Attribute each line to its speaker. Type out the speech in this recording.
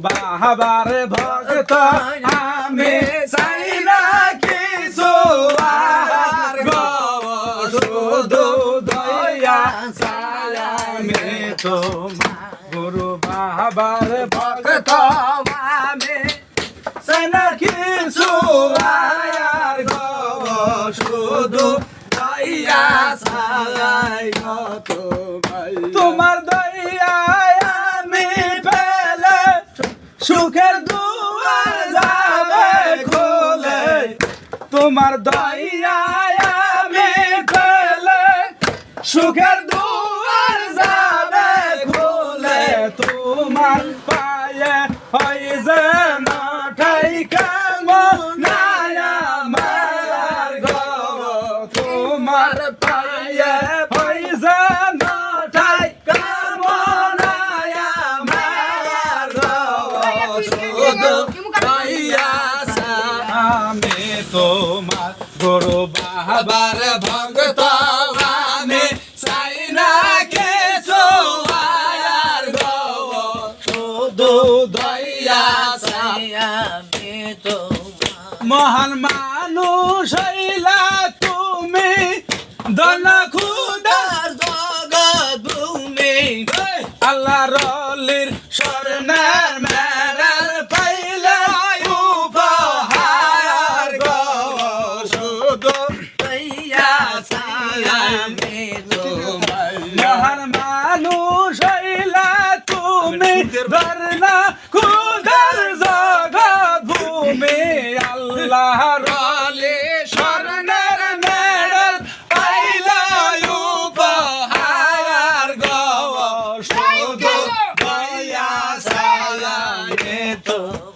Speaker 1: বাবার ভক্ত আমি চাই না কিছু আর গো শুধু দয়া চাই আমি তোমার গুরু বাবার ভক্ত আমি চাই না কিছু আর গো শুধু দয়া চাই গো তোমার দয়ায় আমি পেলে সুখের দুয়ার যাবে খুলে তোমার দয়ায় আমি পেলে সুখের দুয়ার যাবে খুলে তোমার পায়ে হয় যেন ঠাই কেমন আমার গো তোমার পায়ে হয় যেন ঠাই কেমন আমার গো শুধু দয়া আমি তোমার গুরু বাবার ভক্ত আমি চাই না কিছু আর গো শুধু দয়া চাই আমি তোমার মহান মানুষ হইলা তুমি দন খুদার জগৎ ভূমি আল্লাহ রলির স্বর্ণের মেডাল পাইলে উপহার গো শুধু দয়া চাই আমি তোমার মহান মানুষ হইলা তুমি ধরনা খুদার জগৎ ভূমি আল্লাহ রলি স্বর্ণের মেডাল পাইলে উপহার গো শুধু দয়া চাই আমি তোমার